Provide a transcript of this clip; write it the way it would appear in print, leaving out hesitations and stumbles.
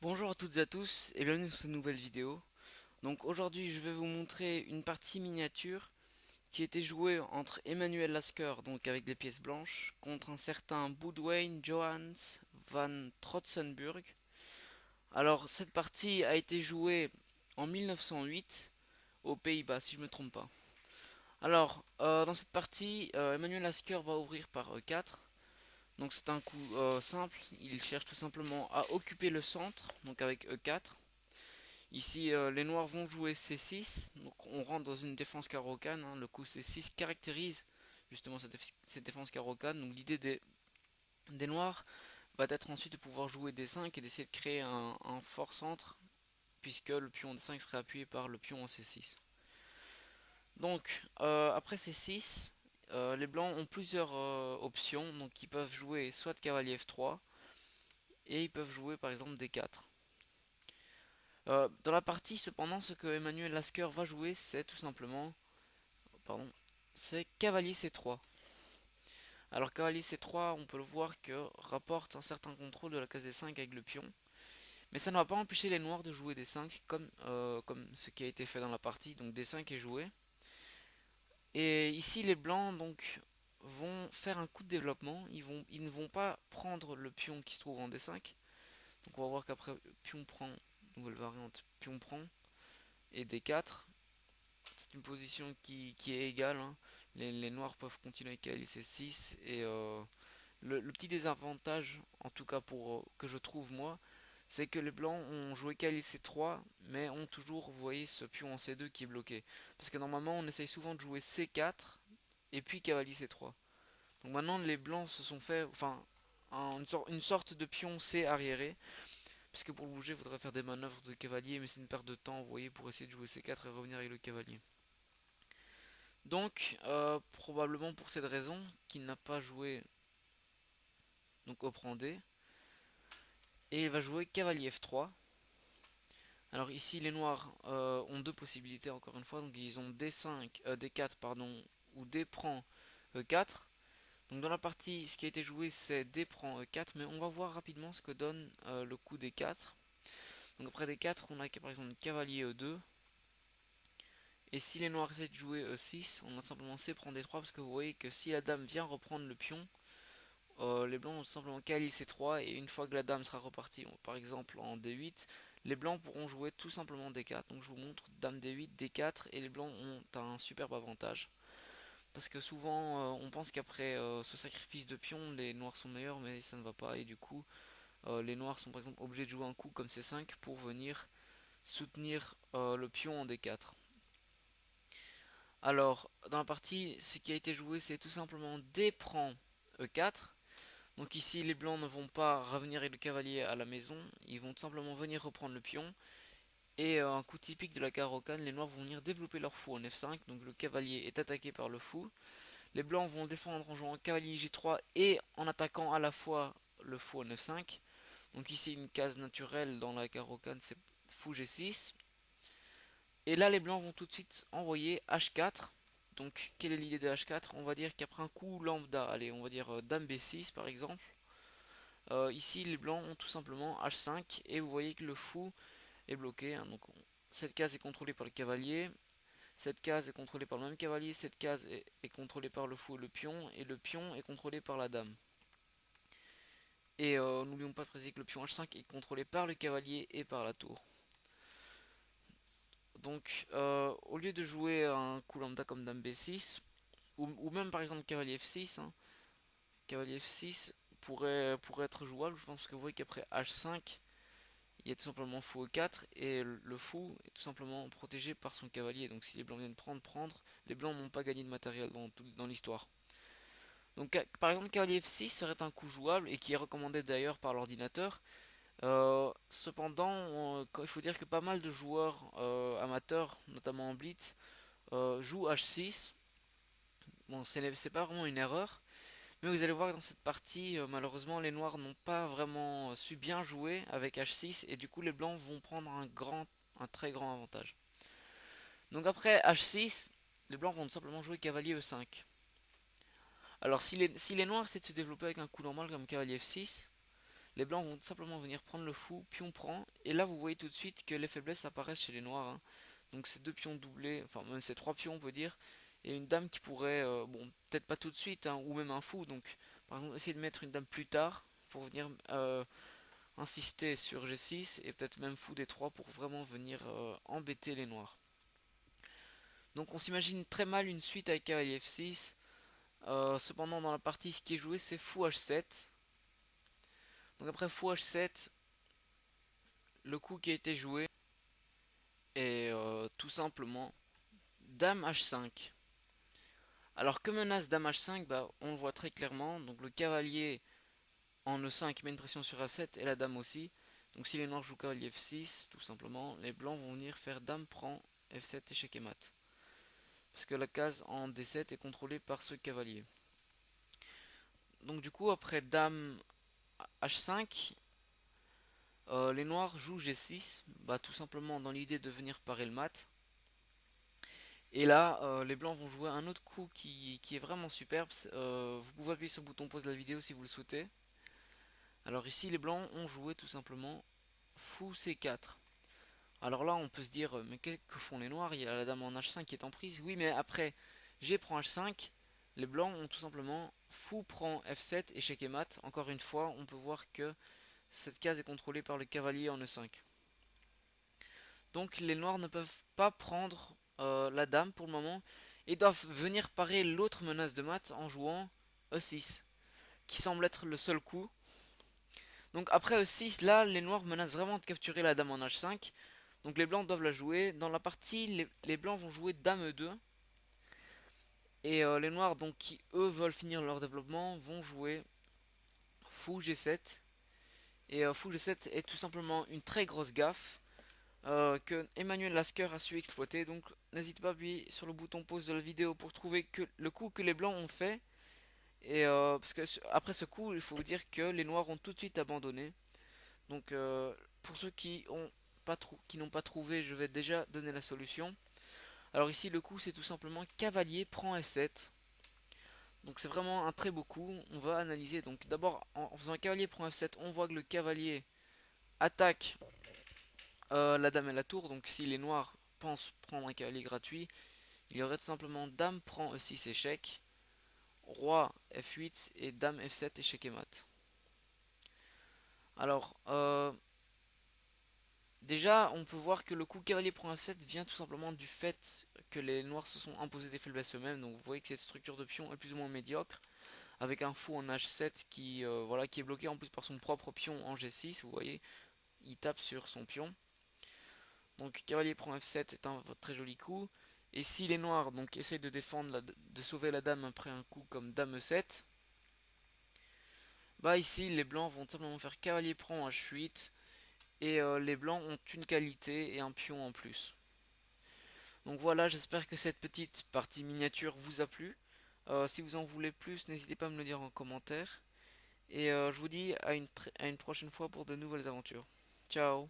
Bonjour à toutes et à tous et bienvenue dans cette nouvelle vidéo. Donc aujourd'hui je vais vous montrer une partie miniature qui était jouée entre Emmanuel Lasker, donc avec les pièces blanches, contre un certain Boudewijn Johannes van Trotsenburg. Alors cette partie a été jouée en 1908 aux Pays-Bas si je me trompe pas. Alors dans cette partie Emmanuel Lasker va ouvrir par E4. Donc c'est un coup simple, il cherche tout simplement à occuper le centre, donc avec E4. Ici, les noirs vont jouer C6, donc on rentre dans une défense carocane, hein. Le coup C6 caractérise justement cette défense carocane. Donc l'idée des noirs va être ensuite de pouvoir jouer D5 et d'essayer de créer un fort centre, puisque le pion D5 serait appuyé par le pion en C6. Donc après C6, les blancs ont plusieurs options, donc ils peuvent jouer soit cavalier F3, et ils peuvent jouer par exemple D4. Dans la partie, cependant, ce que Emmanuel Lasker va jouer, c'est tout simplement, pardon, c'est cavalier C3. Alors cavalier C3, on peut le voir que rapporte un certain contrôle de la case D5 avec le pion, mais ça ne va pas empêcher les noirs de jouer D5 comme ce qui a été fait dans la partie, donc D5 est joué. Et ici les blancs donc vont faire un coup de développement, ils ne vont pas prendre le pion qui se trouve en D5, donc on va voir qu'après pion prend, nouvelle variante, pion prend, et D4, c'est une position qui est égale, hein. Les noirs peuvent continuer avec C6 et le petit désavantage, en tout cas pour que je trouve moi, c'est que les blancs ont joué cavalier C3, mais ont toujours, vous voyez, ce pion en C2 qui est bloqué. Parce que normalement, on essaye souvent de jouer C4 et puis cavalier C3. Donc maintenant, les blancs se sont fait, enfin, une sorte de pion C arriéré. Puisque pour le bouger, il faudrait faire des manœuvres de cavalier, mais c'est une perte de temps, vous voyez, pour essayer de jouer C4 et revenir avec le cavalier. Donc, probablement pour cette raison, qu'il n'a pas joué donc au prend D. Et il va jouer cavalier F3. Alors ici, les noirs ont deux possibilités encore une fois. Donc ils ont D5, D4 pardon, ou D prend E4. Donc dans la partie, ce qui a été joué, c'est D prend E4, mais on va voir rapidement ce que donne le coup D4. Donc après D4, on a par exemple cavalier E2. Et si les noirs essaient de jouer E6, on a simplement C prend D3 parce que vous voyez que si la dame vient reprendre le pion, les blancs ont simplement cavalier C3 et une fois que la dame sera repartie, par exemple en D8, les blancs pourront jouer tout simplement D4. Donc je vous montre dame D8, D4 et les blancs ont un superbe avantage. Parce que souvent on pense qu'après ce sacrifice de pion, les noirs sont meilleurs mais ça ne va pas et du coup les noirs sont par exemple obligés de jouer un coup comme C5 pour venir soutenir le pion en D4. Alors dans la partie, ce qui a été joué c'est tout simplement D prend E4. Donc ici, les blancs ne vont pas revenir avec le cavalier à la maison, ils vont tout simplement venir reprendre le pion. Et un coup typique de la carocane, les noirs vont venir développer leur fou en F5, donc le cavalier est attaqué par le fou. Les blancs vont défendre en jouant cavalier J3 et en attaquant à la fois le fou en F5. Donc ici, une case naturelle dans la carocane, c'est fou G6. Et là, les blancs vont tout de suite envoyer H4. Donc, quelle est l'idée de H4? On va dire qu'après un coup lambda, allez, on va dire Dame B6 par exemple. Ici, les blancs ont tout simplement H5 et vous voyez que le fou est bloqué, hein. Donc, cette case est contrôlée par le cavalier, cette case est contrôlée par le même cavalier, cette case est contrôlée par le fou et le pion est contrôlé par la dame. Et n'oublions pas de préciser que le pion H5 est contrôlé par le cavalier et par la tour. Donc, au lieu de jouer un coup lambda comme dame B6, ou même par exemple cavalier F6, hein, cavalier F6 pourrait être jouable, je pense que vous voyez qu'après H5, il y a tout simplement fou E4 et le fou est tout simplement protégé par son cavalier. Donc si les blancs viennent prendre, les blancs n'ont pas gagné de matériel dans l'histoire. Donc par exemple cavalier F6 serait un coup jouable et qui est recommandé d'ailleurs par l'ordinateur. Cependant, il faut dire que pas mal de joueurs amateurs, notamment en Blitz, jouent H6. Bon, c'est pas vraiment une erreur, mais vous allez voir que dans cette partie, malheureusement, les noirs n'ont pas vraiment su bien jouer avec H6 et du coup les blancs vont prendre un très grand avantage. Donc après H6, les blancs vont tout simplement jouer cavalier E5. Alors si les noirs essaient de se développer avec un coup normal comme cavalier F6, les blancs vont simplement venir prendre le fou, pion prend, et là vous voyez tout de suite que les faiblesses apparaissent chez les noirs, hein. Donc ces deux pions doublés, enfin même ces trois pions on peut dire, et une dame qui pourrait, bon peut-être pas tout de suite, hein, ou même un fou, donc par exemple essayer de mettre une dame plus tard pour venir insister sur G6, et peut-être même fou D3 pour vraiment venir embêter les noirs. Donc on s'imagine très mal une suite avec cavalier F6. Cependant dans la partie ce qui est joué c'est fou H7. Donc après fou H7, le coup qui a été joué est tout simplement dame H5. Alors que menace dame H5, bah, on le voit très clairement. Donc le cavalier en E5 met une pression sur A7 et la dame aussi. Donc si les noirs jouent cavalier F6, tout simplement, les blancs vont venir faire dame prend F7 échec et mat. Parce que la case en D7 est contrôlée par ce cavalier. Donc du coup après dame H5, les noirs jouent G6, bah, tout simplement dans l'idée de venir parer le mat. Et là, les blancs vont jouer un autre coup qui est vraiment superbe. Vous pouvez appuyer sur le bouton pause de la vidéo si vous le souhaitez. Alors ici, les blancs ont joué tout simplement fou C4. Alors là, on peut se dire, mais que font les noirs? Il y a la dame en H5 qui est en prise. Oui, mais après, G prend H5. Les blancs ont tout simplement fou prend F7, échec et mat. Encore une fois, on peut voir que cette case est contrôlée par le cavalier en E5. Donc les noirs ne peuvent pas prendre la dame pour le moment et doivent venir parer l'autre menace de mat en jouant E6, qui semble être le seul coup. Donc après E6, là, les noirs menacent vraiment de capturer la dame en H5. Donc les blancs doivent la jouer. Dans la partie, les blancs vont jouer dame E2. Et les noirs, donc qui eux veulent finir leur développement, vont jouer fou G7. Et fou G7 est tout simplement une très grosse gaffe que Emmanuel Lasker a su exploiter. Donc n'hésite pas à appuyer sur le bouton pause de la vidéo pour trouver que le coup que les blancs ont fait. Et parce que après ce coup, il faut dire que les noirs ont tout de suite abandonné. Donc pour ceux qui n'ont pas trouvé, je vais déjà donner la solution. Alors ici le coup c'est tout simplement cavalier prend F7. Donc c'est vraiment un très beau coup. On va analyser. Donc d'abord en faisant un cavalier prend F7, on voit que le cavalier attaque la dame et la tour. Donc si les noirs pensent prendre un cavalier gratuit, il y aurait tout simplement dame prend E6 échec, roi F8 et dame F7 échec et mat. Alors déjà on peut voir que le coup cavalier prend F7 vient tout simplement du fait que les noirs se sont imposés des faiblesses eux-mêmes. Donc vous voyez que cette structure de pion est plus ou moins médiocre, avec un fou en H7 qui, voilà, qui est bloqué en plus par son propre pion en G6. Vous voyez, il tape sur son pion. Donc cavalier prend F7 est un très joli coup. Et si les noirs donc essayent de défendre, de sauver la dame après un coup comme dame E7, bah ici les blancs vont simplement faire cavalier prend H8 et les blancs ont une qualité et un pion en plus. Donc voilà, j'espère que cette petite partie miniature vous a plu. Si vous en voulez plus, n'hésitez pas à me le dire en commentaire. Et je vous dis à une prochaine fois pour de nouvelles aventures. Ciao!